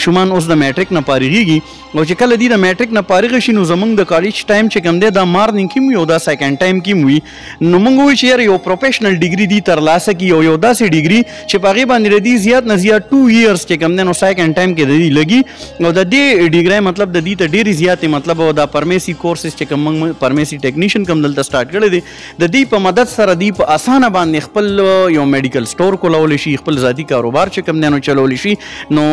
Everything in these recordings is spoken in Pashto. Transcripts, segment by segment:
ماشومان اوس د میټریک نه فارغېږي او چې کله دوی د میټریک نه فارغ شي نو زموږ د کالج ټایم چې کوم دی دا مارننګ کې وي او دا سیکنډ ټایم کې وي نو موږ وایو چې یاره یو پروفیشنل ډیګري دوی ترلاسه کړي او یو داسې ډیګري چې په هغې باندې د دوی زیات نه زیات 2 ایئرس چې کوم دی نو سیکنډ ټایم کې د دوی لګي او د دې ډیګرۍ مطلب د دوی ته ډېرې زیاتې مطلب دا فارمیسي کورسز چې کوم موږ فارمیسي ټیکنیشن کوم دلته سټارټ کړی دی د دوی په مدد سره دوی په اسانه باندې خپل یو میډیکل سټور کولی شي خپل ذاتي کاروبار چې کوم دی نو چلولی شي نو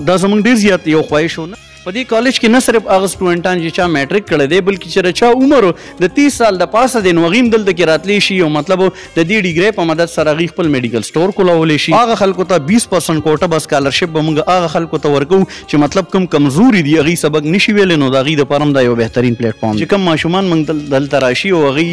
دا زموږ ډېر زیات یو خواهش و نه په دې کالج کې نه صرف هغه سټوډنټان چې چا میټریک کړی دی بلکې چې د چا عمر د 30 سال د پاسه دی نو هغوی هم دلته کې راتلی شي او مطلب د دې ډیګرۍ په مدد سره هغوی خپل میډیکل سټور کولی شي هغه خلکو ته 20% کوټه به سکالرشپ به موږ هغه خلکو ته ورکوو چې مطلب کوم کمزوري دي هغوی سبق نشي ویلی نو د هغوی دپاره هم دا یو بهترین پلیټفارم چې کوم ماشومان موږ دلته راشي او هغوی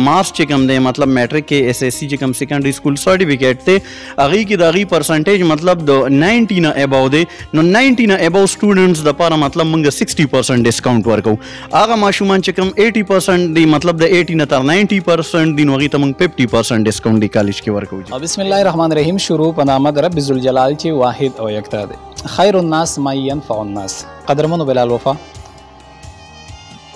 مارکس چې کوم دی مطلب میټریک کې SSC چې کوم سیکنډري سکول سرټیفیکیټ دی هغوی کې د هغوی پرسنټیج مطلب د 90 نه اباو دی نو 90 نه اباو سټوډنټس دپاره مطلب موږ 60% ډسکاونټ ورکو هغه ماشومان چې کوم 80% دی مطلب د 80 نه تر 90% دی نو هغوی ته موږ 50% ډسکاونټ دی کالج کې ورکو بسم الله الرحمن الرحیم شروع په نام د رب ذوالجلال چې واحد او یکتا دی خیر الناس ما ينفع الناس قدرمنو بلال وفا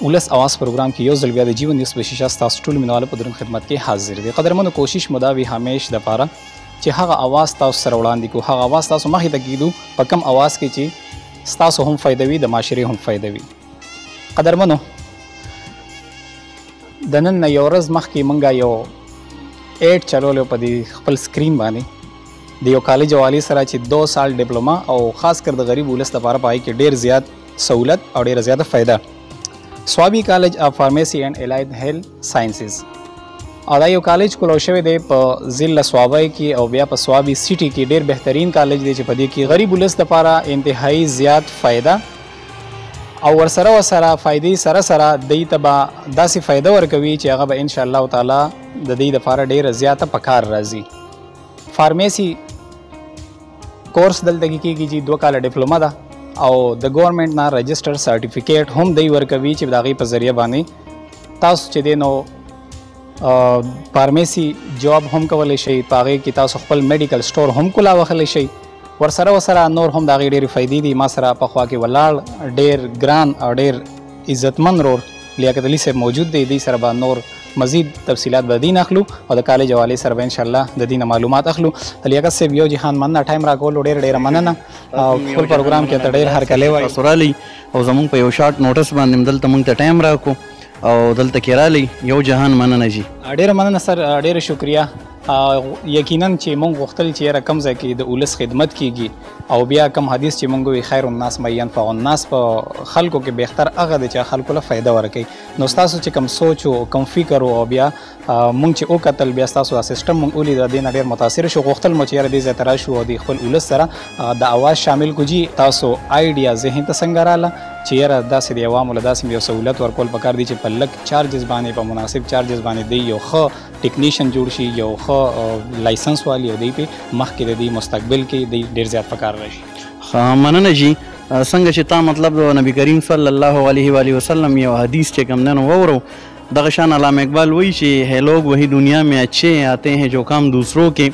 اولس اواز پروګرام کې یو ځل بیا د جیون نیوز په شیشه ستاسو ټول مینوالو په درون خدمت کې حاضر دی قدرمنو کوشش مو دا وي همیش دپاره چې هغه اواز تاسو سره وړاندې کړو هغه اواز تاسو مخې ته کېږدو په کم اواز کې چې ستاسو هم فایده وي د معاشرې هم فایده وي قدرمنو د نن نه یو ورځ مخکې موږ یو ایډ چلولی په دې خپل سکرین باندې د یو کالج حوالې سره چې 2 سال ډپلومه او خاص کر د غریب ولس لپاره په هغې کې ډېر زیات سہولت او ډېره زیاته فایده سوابی کالج اف فارمیسی اینڈ الائیڈ هیلث ساینسز او دا یو کالج کولو شوی دی په ضلع سوابی کې او بیا په سوابی سیټي کې ډېر بهترین کالج دی چې په دې کې غریب ولس لپاره انتهایی زیات فایده او ورسره فایدې سره دوی ته به داسې فایده ورکوي چې هغه به انشاءالله تعالی د دوی دپاره ډېره زیاته په کار راځي فارمیسي کورس دلته کې کېږي چې 2 کاله ډپلومه ده او د گورنمٹ نه رجسٹر سرټیفیکیټ هم دی ورکوي چې د هغې په ذریعه باندې تاسو چې دی نو فارمیسي جاب هم کولی شئ په هغې کې تاسو خپل میډیکل سټور هم کولاوخلی شئ ورسره نور هم د هغې ډېرې فایدې دي ما سره په خوا کې ولاړ ډېر ګران او ډېر عزتمند رور لیاقت علي صاحب موجود دی دوی سره به نور مزید تفصیلات به دین اخلو او د کالج حوالې سره به انشاءالله د دې نه معلومات اخلو لیاقت صاحب یو جهان مننه ټایم راکولو ډېره مننه او خپل پروګرام کې ته ډېر هرکلی وایي تاسو رالی او زموږ په یو شارټ نوټس باندې دلته موږ ته ټایم راکړو او دلته کې رالی یو جهان مننه جي ډېره مننه سر ډېره شکریه یقینا چې مونږ غوښتل چې یاره کم ځای کې د ولس خدمت کیږي او بیا کم حدیث چې مونږ وي خیر الناس ما ينفع الناس په خلکو کې بهتر هغه دی چې خلکو له فایده ورکوي نو ستاسو چې کم سوچ او کم فکر او بیا مونږ چې وکتل بیا ستاسو سیسټم مونږ ولید د دې نه ډېر متاثر شو غوښتل مو چې یاره دې ځای ته راشو او د خپل ولس سره د اواز شامل کړو جي تاسو آیډیا ذهن ته څنګه راله چې یاره داسې د عوامو له داسې یو سهولت ورکول پکار دي چې په لږ چارجز باندې په مناسب چارجز باندې دی یو ښه ټیکنیشن جوړ شي یو ښه لایسنس والی او دی په مخکې د دې مستقبل کې دی ډېر زیات پکار راشي مننه جی څنګه چې تا مطلب نبی کریم صلی الله علیه و آله وسلم یو حدیث چې کوم نن وورو دغه شان علامه اقبال وایي چې ہے لوگ وہی دنیا میں اچھے آتے ہیں جو کام دوسروں کے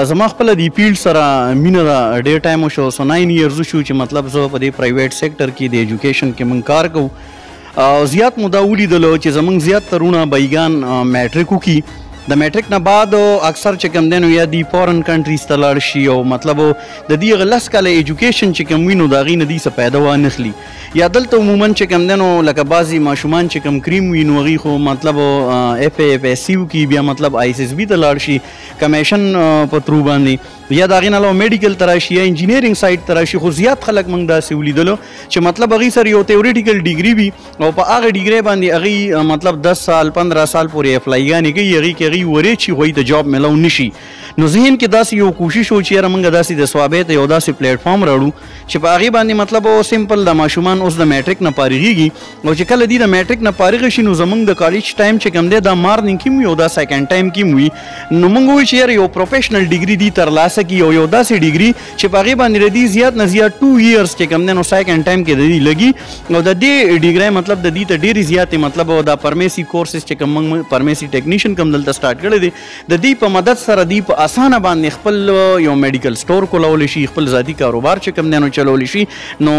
زما خپله د فیلډ سره مینه ده ډېر ټایم وشو سو 9 ایئرز شو چې مطلب زه په دې پرایویټ سیکټر کې د ایجوکیشن کې موږ کار کوو زیات مو دا ولیدلو چې زموږ زیات ترونه بایګان میټریک وکړي د میټریک نه بعد اکثر چې کوم دی نو یا دی فارن کنټریز ته لاړ شي او مطلب د دې هغه 10 کاله ایجوکیشن چې کوم وي نو د هغې نه دوی څه پیدا وانخلي یا دلته عموما چې کوم دی نو لکه بعضې ماشومان چې کوم کریم وي نو هغوی خو مطلب FAFSC وکړي بیا مطلب ISSB ته لاړ شي کمیشن په ترو باندې یا د هغې نه علاوه میډیکل ته راشي یا انجینیرینګ سایډ ته راشي خو زیات خلک موږ داسې ولیدلو چې مطلب هغوی سره یو تیوریټیکل ډیګري وي او په هغه ډیګرۍ باندې هغوی مطلب 10 سال 15 سال پورې اپلایګانې کوي هغې کې هغوی ورې چې هغوی ته جاب میلو نشي نو ذهن کې داسې یو کوشش و چې یاره موږ داسې د سوابۍ ته یو داسې پلیټفارم راوړو چې په هغې باندې مطلب سمپل د ماشومان اوس د میټریک نه فارغېږي او چې کله دوی د میټریک نه فارغ شي نو زموږ د کالج ټایم چې کوم دی دا مارننګ کې وي او دا سیکنډ ټایم کې وي نو موږ وایو چې یاره یو پروفیشنل ډیګري دوی ترلاسه کړي او یو داسې ډیګري چې په هغې باندې د دوی زیات نه زیات 2 ایئرس چې کوم دی نو سیکنډ ټایم کې د دوی لګي او د دې ډیګرۍ مطلب د دوی ته ډېرې زیاتې مطلب دا فارمیسي کورسز چې کوم موږ فارمیسي ټیکنیشن کوم دلته سٹارټ کړی دی. د دې په مدد سره دوی په اسانه باندې خپل یو میډیکل سٹور کولی شي, خپل ذاتي کاروبار چې کوم دی نو چلولی شي. نو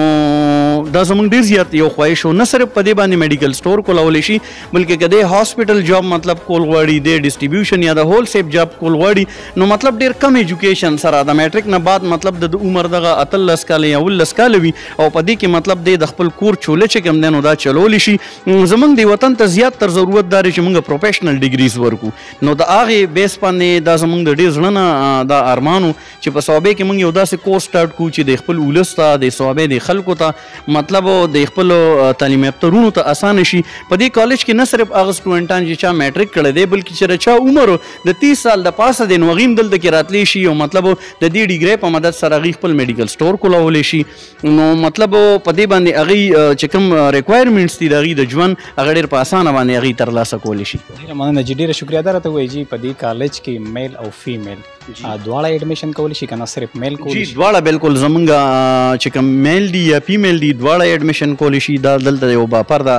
دا زموږ ډېر زیات یو خواهش و, نه صرف په دې باندې میډیکل سٹور کولی شي بلکې که دی هاسپټل جاب مطلب کول غواړي, دی ډسټریبیوشن یا د هول سیپ جاب کول غواړي نو مطلب ډېر کم ایجوکیشن سره د میټرک نه بعد مطلب د عمر دغه 18 کاله یا 19 کاله وي او په دې کې مطلب دی د خپل کور چوله چې کوم دی نو دا چلولی شي. زموږ د وطن ته زیات تر ضرورت دا دی چې موږ پروفیشنل ډیګریز ورکو. نو د هغې بیس باندې دا زموږ د ډېر زړه نه دا ارمانو چې په صوابۍ کې موږ یو داسې کورس سټارټ کړو چې د خپل ولس ته, د صوابۍ د خلکو ته مطلب د خپل تعلیم یافترونو ته اسانه شي. په دې کالج کې نه صرف هغه سټوډنټان چې چا میټرک کړی دی بلکې چې د چا عمر د 30 سال د پاسه دی نو هغوی هم دلته کې راتلی شي او مطلب د دې ډیګرۍ په مدد سره هغوی خپل میډیکل سټور کولی شي. نو مطلب په دې باندې هغوی چې کوم ریکوایرمنټس دي د هغوی د ژوند هغه ډېر په اسانه باندې هغوی ترلاسه کولی شي. ډېره مننه جي, ډېره شکریه. دا راته ووایي جي په دې کالج کې میل او فیمیل دواړه ایډمیشن کولی شي که نه صرف میل کولی شي؟ دواړه بالکل زمونږ چې کوم میل دي یا فیمیل دي دواړه ایډمیشن کولی شي. دا دلته یو باپرده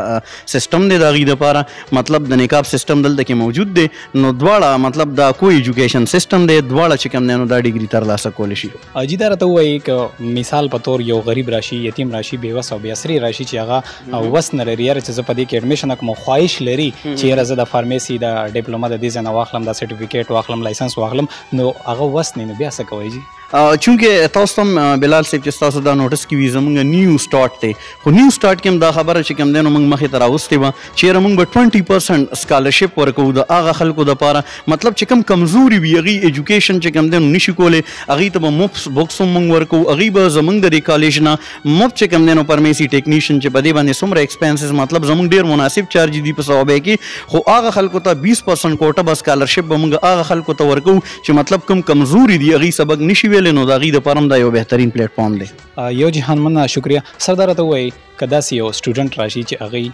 سیسټم دی د هغوی دپاره, مطلب د نقاب سیسټم دلته کې موجود دی. نو دواړه مطلب دا کوئی ایجوکیشن سیسټم دی, دواړه چې کوم دی نو دا ډیګري ترلاسه کولی شي. جي دا راته ووایي که مثال په طور یو غریب راشي, یتیم راشي, بېوس او بېاسري راشي چې هغه وس نه لري یاره چې زه په دې کې ایډمیشن وکړم, خواهش لري چې یاره زه د فارمیسي د ډپلومه د دې ځای نه واخلم, دا سرټیفیکیټ واخلم, لایسنس واخلم, نو هغه وس نه بیا څه کوئ جي؟ چونکې تاسو هم بلال صاحب چې ستاسو دا نوټس کې وي زموږ نیو سټارټ دی, خو نیو سټارټ کې هم دا خبره چې کوم دی نو موږ مخې ته راوستې وه چې یاره موږ به 20% سکالرشپ ورکوو د هغه خلکو دپاره مطلب چې کوم کمزوري وي هغوی ایجوکیشن چې کوم دی نو نشي کولی, هغوی ته به مفت بکس هم موږ ورکوو. هغوی به زموږ د دې کالج نه مفت چې کوم دی نو فارمیسي ټیکنیشن چې په دې باندې څومره ایکسپینسز مطلب زموږ ډېر مناسب چارج دي په صوابۍ کې, خو هغه خلکو ته 20% کوټه به سکالرشپ به موږ هغه خلکو ته ورکوو چې مطلب کوم کمزوري دي هغوی سبق نشي ویلی نو د هغوی دپاره هم دا یو بهترین پلیټ فارم دی. یو جهان مننه, شکریه. سردار ته ووایي که داسې یو سټوډنټ راشي چې هغوی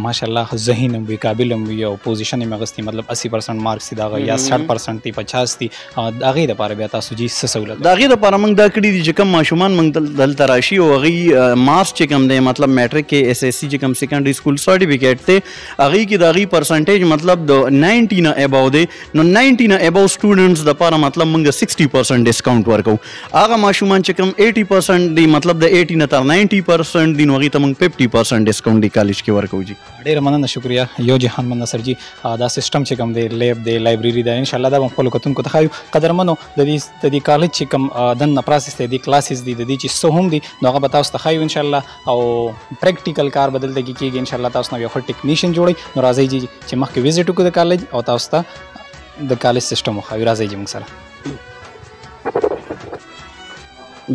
ماشاءالله ذهین هم وي, قابل هم وي او پوزیشن یې اخیستی, مطلب 80% مارکس دي د هغه یا 60% دي 50 دي, د هغوی دپاره بیا تاسو جي څه سهولت؟ د هغې دپاره موږ دا کړي دي چې کوم ماشومان موږ دلته راشي او هغوی مارکس چې کوم دی مطلب میټرک کې SSC چې کوم سیکنډري سکول سرټیفیکیټ دی هغوی کې د هغوی پرسنټیج مطلب د 90 نه ابو دی. نو 90 نه ابو سټوډنټس دپاره مطلب موږ 60% ډسکاونټ ورکوو. هغه ماشومان چې کوم 80% دي مطلب د 80 نه تر 90% دي نو هغوی ته موږ 50% ډسکاونټ دی کالج کې ورکوو. جی ډېره مننه, شکریه. یو جهان مننه سر جي. دا سیسټم چې کوم دی, لیب دی, لایبرري ده, انشاءالله دا به خپلو کتونکو ته ښایو. قدرمنو د دې کالج چې کوم دننه پراسس دی, د دې کلاسز دي, د دې چې څه هم دي نو هغه به تاسو ته ښایو انشاءالله, او پریکټیکل کار به دلته کې کېږي انشاءالله. تاسو نه یو ښه ټیکنیشن جوړئ. نو راځئ جي چې مخکې وزټ وکړو د کالج او تاسو ته د کالج سیسټم وښایو. راځئ جي موږ سره.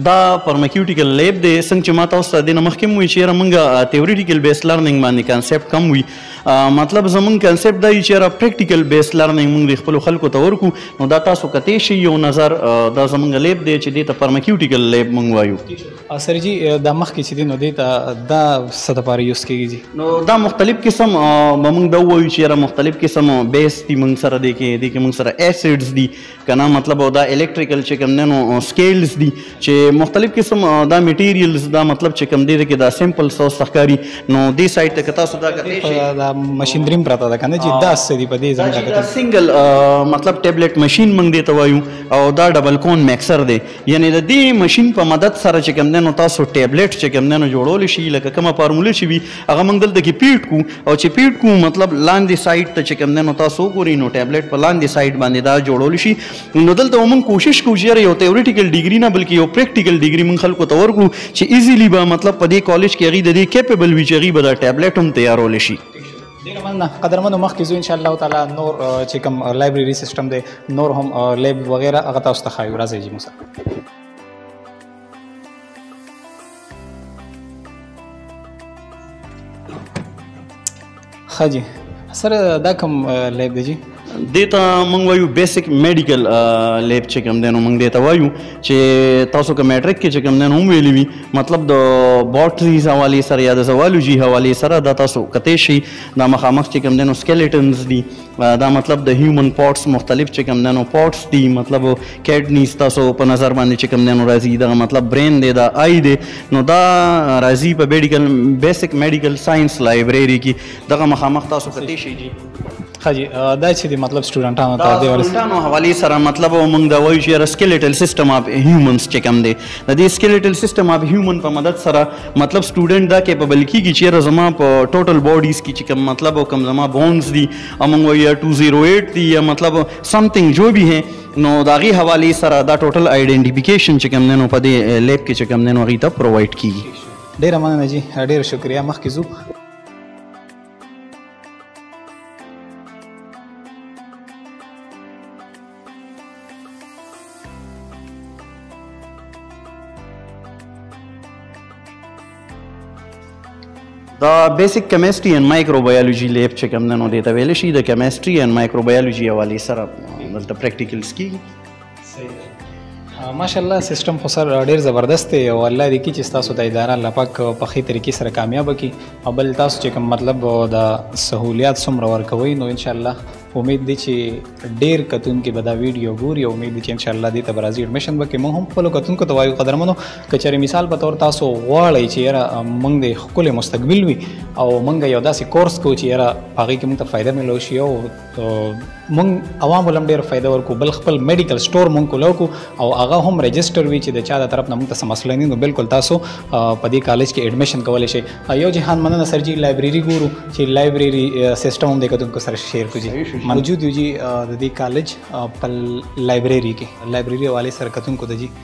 دا فارماکیوټیکل لیب دی, څنګه چې ما تاسو ته دې نه مخکې هم وایي چې یاره موږ تیوریټیکل بیس لرننګ باندې کنسپټ کم وي, مطلب زمونږ کنسپټ دا وي چې یاره پریکټیکل بیس لرننګ موږ د خپلو خلکو ته ورکو. نو دا تاسو کتی شي یو نظر, دا زمونږ لیب دی چې دې ته فارماکیوټیکل لیب موږ وایو. سر جي دا مخکې چې دی نو دې ته دا څه دپاره یوز کېږي جي؟ نو دا مختلف قسم به موږ دا ووایو چې یاره مختلف قسم بیس دي موږ سره, دې کې موږ سره ایسیډز دي که نه, مطلب دا الکتریکل چې کوم دی نو سکیلز دي چې مختلف قسم دا میټیریلز دا مطلب چې کوم دی کې دا سیمپل سوس ښکاري. نو دې سایډ ته که تاسو دا کتی شئ دا مشینري هم پرته ده که نه چې دا څه دي په دې زموږ دا سنګل مطلب ټیبلټ مشین موږ دې ته وایو او دا ډبل کون میکسر دی. یعنې د دې مشین په مدد سره چې کوم دی نو تاسو ټیبلټ چې کوم دی نو جوړولی شي, لکه کومه فارموله چې وي هغه موږ دلته کې پیډ کړو او چې پیډ کړو مطلب لاندې سایډ ته چې کوم دی نو تاسو وګورئ نو ټیبلټ په لاندې سایډ باندې دا جوړولی شي. نو دلته موږ کوشش کوو چې یو تیوریټیکل ډیګري نه بلکې یو پریکټیکل ډیګري موږ خلکو ته ورکړو چې ایزیلی به مطلب په دې کالج کې هغوی د دې کیپیبل وي چې هغوی به دا ټیبلټ هم تیارولی شي. ډېره مننه. قدرمنو مخکې ځو انشاءالله تعالی نور چې کوم لایبرري سیسټم دی, نور هم لیب وغیره هغه تاسو ته ښایو. راځئ جي موږ سره. ښه جي سره دا کوم لیب دی جي؟ دې ته موږ وایو بیسک میډیکل لیب چې کوم دی نو موږ دې ته وایو چې تاسو که میټرک کې چې کوم دی نو هم ویلي وي مطلب د باټریز حوالې سره یا د زوالوجي حوالې سره دا تاسو کتی شي. دا مخامخ چې کوم دی نو سکیلیټنز دي, دا مطلب د هیومن پارټس مختلف چې کوم دی نو پارټس دي, مطلب کیډنیز تاسو په نظر باندې چې کوم دی نو راځي, دغه مطلب برین دی, دا آی دی, نو دا راځي په بیسک میډیکل ساینس لایبرري کې. دغه مخامخ تاسو کتی شي جي. ښه جي دا چې د مطلب سټوډنټانو ته د سټوډنټانو حوالې سره مطلب موږ دا وایو چې سکیلیټل سیسټم اف هیومنز چې کوم دی د دې سکیلیټل سیسټم اف هیومن په مدد سره مطلب سټوډنټ دا کیپبل کیږي چې زما په ټوټل باډیز کې چې کوم مطلب او کوم زما بونز دي موږ وایو 208 دي یا مطلب سمثینګ جو بھی ہے نو د هغې حوالې سره دا ټوټل آئیډینټیفیکیشن چې کوم دی نو په دې لیب کې چې کوم دی نو هغې ته پرووایډ کیږي. ډېره مننه جي ډېره شکریه. مخکې ځو دا بیسک کیمسټري اینڈ مایکروبیولوژي لیب چې کوم دی نو دې ته ویلی شي د کیمسټري اینڈ مایکروبیولوژي حوالې سره دلته پریکټیکلز کیږي. ماشاءالله سیسټم خو سر ډېر زبردست دی او الله دې کړي چې ستاسو د اداره الله پاک په ښې طریقې سره کامیابه کړي او بل تاسو چې کوم مطلب د سهولیات څومره ورکوئ نو انشاءالله امید دی چې ډېر کتونکي به دا ویډیو ګوري او امید دی چې انشاءالله دې ته به راځي ایډمیشن وکړي. موږ هم خپلو کتونکو ته وایو قدرمنو که چېرې مثال په طور تاسو غواړئ چې یاره موږ د ښکلی مستقبل وي او موږ یو داسې کورس کوو چې یاره په هغې کې موږ ته فایده میلو شي او موږ عوام ولم ډېر فایده ورکو بل خپل میډیکل سټور موږ کولو کو او هغه هم رجسټر وي چې د چا د طرف نه موږ ته څه مسله نه نو بالکل تاسو په دې کالج کې ایډمیشن کولی شئ. یو جهان مننه سر جي لایبرري ګورو چې لایبرري سیسټم هم د کتونکو سره شیر کړو جي موجود یو جی د دې کالج په لایبرري کې لایبرري حوالې سره کتونکو ته جي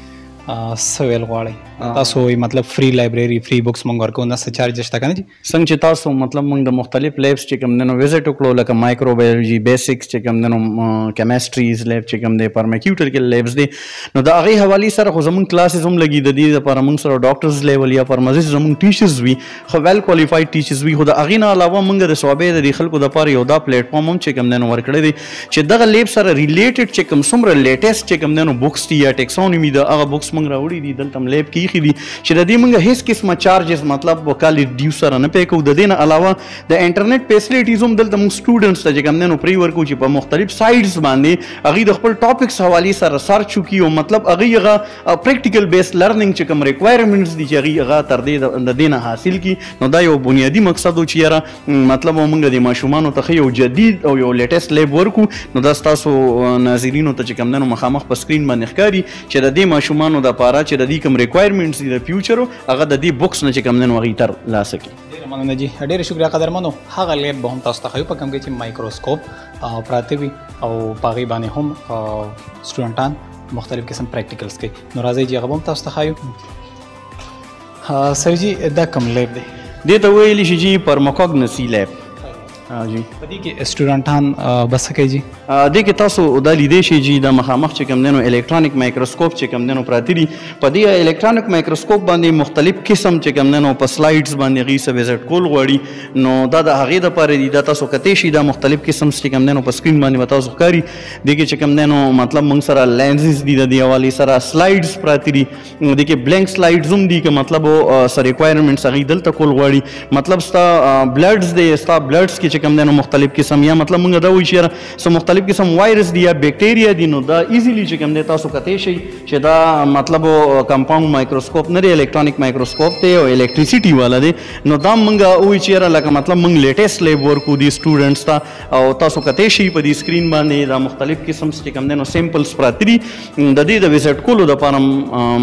څه ویل غواړئ تاسو مطلب فری لایبرري فری بکس موږ ورکوو نه څه چارج شته که نه جي څنګه چې تاسو مطلب موږ د مختلف لیبس چې کوم دی نو وزټ وکړو لکه مایکروبیولوژي بیسکس چې کوم دی نو کیمسټریز لیب چې کوم دی فارماکیوټیکل لیبس دی نو د هغې حوالې سره خو زموږ کلاسز هم لګي د دې دپاره موږ سره ډاکټرز لیول یا فارماسیست زموږ ټیچرز وي خو ویل کوالیفاید ټیچرز وي خو د هغې نه علاوه موږ د صوابۍ د دې خلکو دپاره یو دا پلیټفارم هم چې کوم دی نو ورکړی دی چې دغه لیب سره ریلیټډ چې کوم څومره لیټیسټ چې کوم دی نو بکس دي یا ټیکسانومي د هغه بکس موږ راوړي دي دلته لیب کې ایښي دي چې د دې موږ هیڅ قسمه چارجز مطلب کالج ډیو سره نه پې کوو. د دې نه علاوه د انټرنیټ فیسلیټیز هم دلته موږ سټوډنټس ته چې کوم دی نو پرې ورکوو چې په مختلف سایټس باندې هغوی د خپل ټاپکس حوالې سره سرچ وکړي او مطلب هغوی هغه پریکټیکل بیس لرننګ چې کوم ریکوایرمنټس دي چې هغوی هغه تر دې د دې نه حاصل کړي نو دا یو بنیادي مقصد و چې یاره مطلب موږ د ماشومانو ته ښه یو جدید او یو لیټیسټ لیب ورکړو نو دا ستاسو ناظرینو ته چې کوم دی نو مخامخ په سکرین باندې ښکاري چې د دې ماشومانو دپاره چې د دې کوم ریکوایرمنټس دي د فیوچرو هغه د دې بکس نه چې کوم دی نو هغوی تر لاسه کړي. ډېره مننه جي ډېره شکریه قدرمنو. هغه لیب به هم تاسو ته ښیو په کوم کې چې مایکروسکوپ پراته وي او په هغې باندې هم سټوډنټان مختلف قسم پریکټیکلز کوي نو راځئ جي هغه به هم تاسو ته ښیو. سر جي دا کوم لیب دی؟ دې ته ویلی شي جي پرماکوګنسي لیب جی. په دې کې سټوډنټان بس څه کوي جي؟ دې کې تاسو دا لیدی شئ جي د مخامخ چې کوم دی نو الکترونیک مایکروسکوپ چې کوم دی نو پراته دي په دې الکترونیک مایکروسکوپ باندې مختلف قسم چې کوم دی نو په سلایډز باندې هغوی څه وزټ کول غواړي نو دا د هغې دپاره دي دا تاسو کتی شي دا مختلف قسم چې کوم دی نو په سکرین باندې به تاسو ښکاري دې کې چې کوم دی نو مطلب موږ سره لینزز دي د دې حوالې سره سلایډز پراته دي دې کې بلینک سلایډز هم دي که مطلب څه ریکوایرمنټس هغوی دلته کول غواړي مطلب ستا بلډز دی ستا بلډز کې چې کوم دی نو مختلف قسم یا مطلب موږ دا وایو چې یاره څه مختلف قسم وایرس دی یا بیکټیریا دي نو دا ایزیلی چې کوم دی تاسو کتی شئ چې دا مطلب کمپاوند مایکروسکوپ نه دی الکترونیک مایکروسکوپ دی او الکټریسټي والا دی نو دا موږ وایو چې یاره لکه مطلب موږ لیټیسټ لیب ورکو دي سټوډنټس ته او تاسو کتی شئ په دې سکرین باندې دا مختلف قسم چې کوم دی نو سیمپلز پراته دي د دې د وزټ کولو دپاره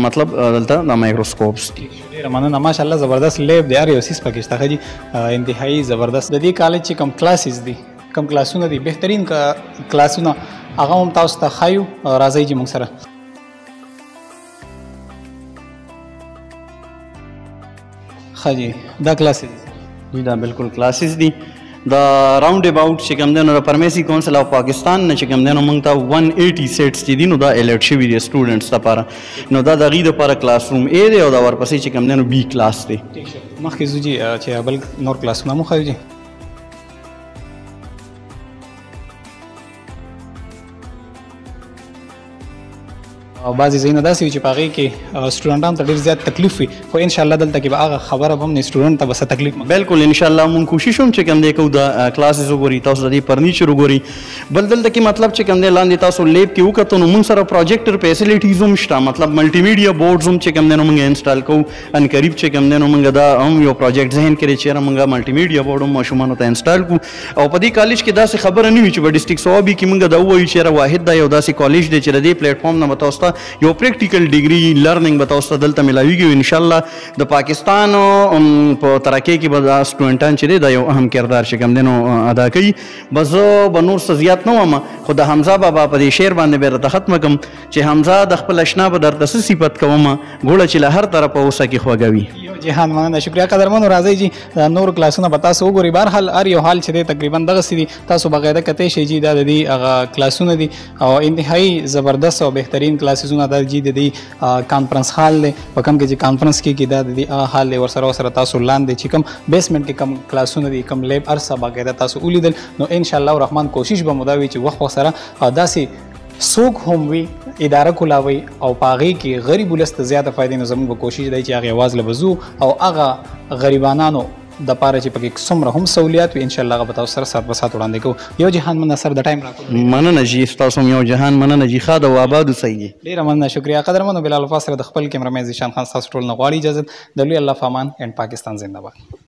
مطلب دلته دا مایکروسکوپس دي. ډېره مننه ماشاءالله زبردست لیب دی هر یو څیز پکې شته ښه جي انتهایي زبردست. د دې کالج چې کوم کلاسز دي کوم کلاسونه دي بهترین کلاسونه هغه هم تاسو ته ښایو راځئ جي موږ سره. ښه جي دا کلاسز جی دا بالکل کلاسز دي دا راؤنڈ اباؤٹ چې کوم دی نو د فارمیسي کونسل آف پاکستان نه چې کوم دی نو موږ ته 180 سیټس چې دي نو دا الرټ شوي دي سټوډنټس دپاره نو دا د هغوی دپاره کلاس روم اے دی او دا ورپسې چې کوم دی نو بي کلاس دی. مخکې ځو جي چې بل نور کلاسونه مو ښایو جي. بعضې ځایونه داسې وي چې په هغې کې سټوډنټانو ته ډېر زیات تکلیف وي خو انشاءالله دلته کې به هغه خبره به هم نه سټوډنټ ته به څه تکلیف بالکل انشاءالله مونږ کوشش هم چې کوم دی کوو د کلاسز وګوري تاسو د دې فرنیچر وګوري بل دلته کې مطلب چې کوم دی لاندې تاسو لیب کې وکتو نو مونږ سره پروجیکټر فیسلیټیز هم شته مطلب ملټي میډیا بورډز هم چې کوم دی نو مونږ انسټال کوو ان قریب چې کوم دی نو مونږ دا هم یو پروجیکټ ذهن کې چې مونږ ملټي میډیا بورډ هم ماشومانو ته انسټال کوو او په دې کالج کې داسې خبره نه وي چې په ډسټرکټ صوابي کې مونږ دا ووایو چې واحد دا یو داسې کالج دی چې د دې پلیټ فارم نه به تاسو ته یو پریکټیکل ډیګري لرننګ به تاسو ته دلته میلاویږي انشاءالله د پاکستان په ترقۍ کې به دا سټوډنټان چې دی دا یو اهم کردار چې کوم دی نو ادا کوي بس زه به نور څه زیات نه وم خو د حمزه بابا په دې شعر باندې به راته ختمه کړم چې حمزه د خپل اشنا به درته څه صفت کومه ګوړه چې له هر طرفه اوسه کې خوږه وي جهان مننه شکریه قدرمنو راځئ جی نور کلاسونه به تاسو وګورئ بهرحال هر یو حال چې دی تقریبا دغسې دي تاسو باقاعده کتی شئ جي دا د دې هغه کلاسونه دي او انتهایی زبردست او بهترین کلاسزونه دا جي د دې کانفرنس هال دی په کوم کې چې کانفرنس کېږي دا د دې هال دی ورسره تاسو لاندې چې کوم بیسمنټ کې کوم کلاسونه دي کوم لیب هر څه باقاعده تاسو ولیدل نو انشاءالله الرحمن کوشش به مو دا وي چې وخت سره داسې څوک هم وي اداره کولاوي او په هغې کې غریب ولس ته زیاته فایدې نو زموږ به کوشش دی چې هغې اواز له به ځو او هغه غریبانانو د پاره چې پکې څومره هم سہولیات وي انشاءالله هغه به تاسو سره سات په سات وړاندې کوو یو جهان مننه سر د ټایم راکړو مننه جي ستاسو هم یو جهان مننه جي ښاد او آباد اوسئ ډېره مننه شکریه قدرمنو بلال وفا سره د خپل کیمرامین ذیشان خان ستاسو ټول نه غواړي اجازت د لوی الله په امان اینډ پاکستان زنده باد